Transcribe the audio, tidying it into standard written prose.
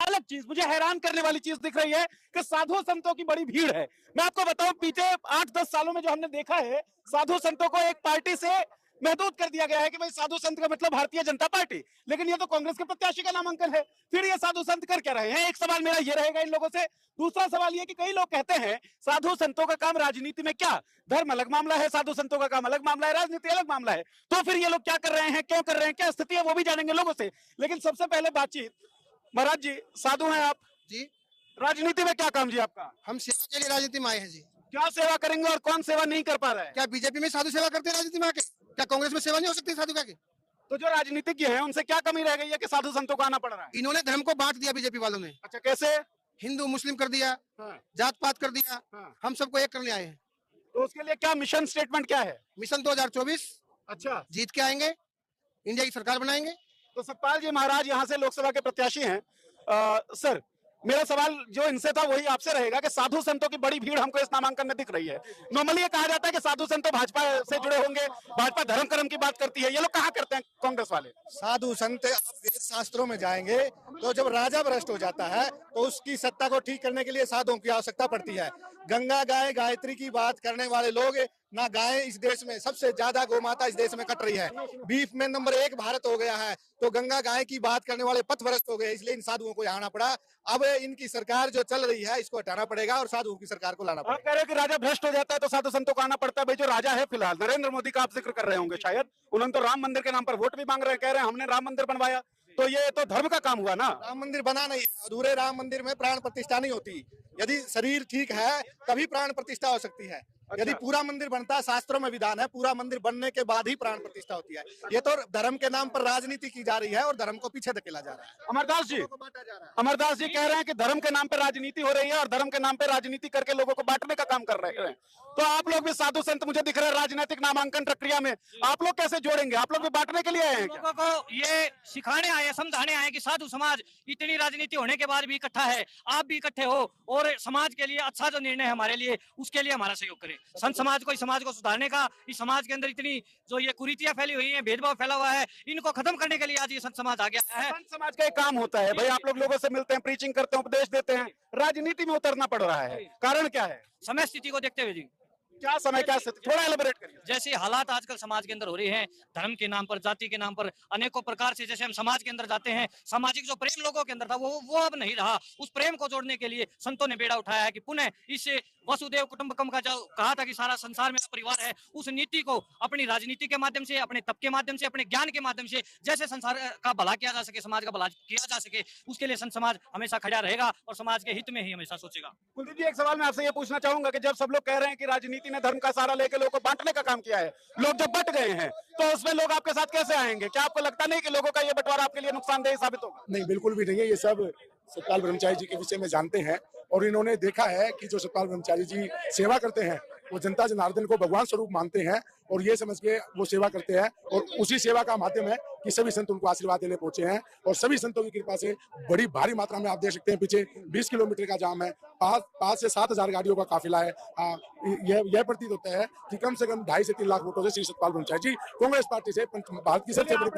अलग चीज, मुझे हैरान करने वाली चीज दिख रही है कि साधु संतों की बड़ी भीड़ है। मैं आपको बताऊं, बीते 8-10 सालों में जो हमने देखा है, साधु संतों को एक पार्टी से महदूद कर दिया गया है कि भाई साधु संत का मतलब भारतीय जनता पार्टी, लेकिन ये तो कांग्रेस के प्रत्याशी का नामांकन है। फिर ये साधु संत कर क्या रहे हैं? एक सवाल मेरा ये रहेगा इन लोगों से। दूसरा सवाल ये कि कई लोग कहते हैं साधु संतों का काम राजनीति में क्या, धर्म अलग मामला है, साधु संतों का काम अलग मामला है, राजनीति अलग मामला है। तो फिर ये लोग क्या कर रहे हैं, क्यों कर रहे हैं, क्या स्थिति है, वो भी जानेंगे लोगों से। लेकिन सबसे पहले बातचीत, महाराज जी साधु हैं आप जी, राजनीति में क्या काम जी आपका? हम सेवा के लिए राजनीति में आए हैं जी। क्या सेवा करेंगे और कौन सेवा नहीं कर पा रहा है? क्या बीजेपी में साधु सेवा करते हैं राजनीति में आके? क्या कांग्रेस में सेवा नहीं हो सकती साधु का के? तो जो राजनीतिज्ञ हैं उनसे क्या कमी रह गई है कि साधु संतों को आना पड़ रहा है? इन्होंने धर्म को बांट दिया बीजेपी वालों ने। अच्छा, कैसे? हिंदू मुस्लिम कर दिया, हाँ, जात पात कर दिया। हाँ। हम सबको एक करने आए हैं। तो उसके लिए क्या मिशन स्टेटमेंट क्या है? मिशन 2024 अच्छा, जीत के आएंगे, इंडिया की सरकार बनाएंगे। तो सतपाल जी महाराज यहाँ से लोकसभा के प्रत्याशी हैं। सर, मेरा सवाल जो इनसे था वही आपसे रहेगा कि साधु संतों की बड़ी भीड़ हमको इस नामांकन में दिख रही है। नॉर्मली ये कहा जाता है कि साधु संत तो भाजपा से जुड़े होंगे, भाजपा धर्म कर्म की बात करती है, ये लोग कहाँ करते हैं कांग्रेस वाले? साधु संत आप वेद शास्त्रों में जाएंगे तो जब राजा भ्रष्ट हो जाता है तो उसकी सत्ता को ठीक करने के लिए साधुओं की आवश्यकता पड़ती है। गंगा गाय गायत्री की बात करने वाले लोग ना, गाय इस देश में सबसे ज्यादा गोमाता इस देश में कट रही है, बीफ में नंबर 1 भारत हो गया है, तो गंगा गाय की बात करने वाले पथभ्रष्ट हो गए, इसलिए इन साधुओं को यहाँ आना पड़ा। अब इनकी सरकार जो चल रही है इसको हटाना पड़ेगा और साधुओं की सरकार को लाना आप पड़ेगा। कह रहे हैं कि राजा भ्रष्ट हो जाता है तो साधु संतों को आना पड़ता है। भाई जो राजा है फिलहाल नरेंद्र मोदी का आप जिक्र कर रहे होंगे शायद, उन्होंने तो राम मंदिर के नाम पर वोट भी मांग रहे हैं, कह रहे हैं हमने राम मंदिर बनवाया, तो ये तो धर्म का काम हुआ ना। राम मंदिर बना नहीं है, अधूरे राम मंदिर में प्राण प्रतिष्ठा नहीं होती। यदि शरीर ठीक है तभी प्राण प्रतिष्ठा हो सकती है। यदि पूरा मंदिर बनता है, शास्त्रों में विधान है, पूरा मंदिर बनने के बाद ही प्राण प्रतिष्ठा होती है। ये तो धर्म के नाम पर राजनीति की जा रही है और धर्म को पीछे धकेला जा रहा है। अमरदास जी कह रहे हैं कि धर्म के नाम पर राजनीति हो रही है और धर्म के नाम पर राजनीति करके लोगों को बांटने का काम कर रहे हैं। तो आप लोग भी साधु संत मुझे दिख रहे हैं राजनीतिक नामांकन प्रक्रिया में, आप लोग कैसे जोड़ेंगे? आप लोग भी बांटने के लिए आए हैं? लोगों को ये सिखाने आए, समझाने आए कि साधु समाज इतनी राजनीति होने के बाद भी इकट्ठा है, आप भी इकट्ठे हो और समाज के लिए अच्छा जो निर्णय है हमारे लिए, उसके लिए हमारा सहयोग करें। संत समाज को, इस समाज को सुधारने का, इस समाज के अंदर इतनी जो ये कुरीतियां फैली हुई हैं, भेदभाव फैला हुआ है, इनको खत्म करने के लिए आज ये संत समाज आ गया है। संत समाज का एक काम होता है भाई, आप लोग लोगों से मिलते हैं, प्रीचिंग करते हैं, उपदेश देते हैं, राजनीति में उतरना पड़ रहा है, कारण क्या है? समय स्थिति को देखते हुए जी, क्या समय, क्या स्थिति, थोड़ा एलिबरेट करिए। जैसे हालात आजकल समाज के अंदर हो रहे हैं, धर्म के नाम पर, जाति के नाम पर, अनेकों प्रकार से जैसे हम समाज के अंदर जाते हैं, सामाजिक जो प्रेम लोगों के अंदर था वो अब नहीं रहा। उस प्रेम को जोड़ने के लिए संतों ने बेड़ा उठाया है कि पुनः इस वसुदेव कुटुंबकम का जो कहा था कि सारा संसार मेरा परिवार है, उस नीति को अपनी राजनीति के माध्यम से, अपने तप के माध्यम से, अपने ज्ञान के माध्यम से जैसे संसार का भला किया जा सके, समाज का भला किया जा सके, उसके लिए संत समाज हमेशा खड़ा रहेगा और समाज के हित में ही हमेशा सोचेगा। कुलदीप जी, एक सवाल मैं आपसे ये पूछना चाहूंगा कि जब सब लोग कह रहे हैं कि राजनीति ने धर्म का सहारा लेकर लोगों को बांटने का काम किया है, लोग जब बट गए हैं तो उसमें लोग आपके साथ कैसे आएंगे? क्या आपको लगता नहीं कि लोगों का ये बंटवारा आपके लिए नुकसानदेह साबित होगा? नहीं, बिल्कुल भी नहीं है। ये सब सतपाल ब्रह्मचारी जी के विषय में जानते हैं और इन्होंने देखा है कि जो सतपाल ब्रह्मचारी जी सेवा करते हैं वो जनता जनार्दन को भगवान स्वरूप मानते हैं और ये समझ के वो सेवा करते हैं और उसी सेवा का माध्यम है कि सभी संत उनको आशीर्वाद देने पहुंचे हैं और सभी संतों की कृपा से बड़ी भारी मात्रा में आप देख सकते हैं पीछे 20 किलोमीटर का जाम है, 5 से 7 हजार गाड़ियों का काफिला है। यह प्रतीत होता है कि कम से कम 2.5 से 3 लाख वोटों से श्री सतपाल ब्रह्मचारी जी कांग्रेस पार्टी से भारत की सबसे बड़ी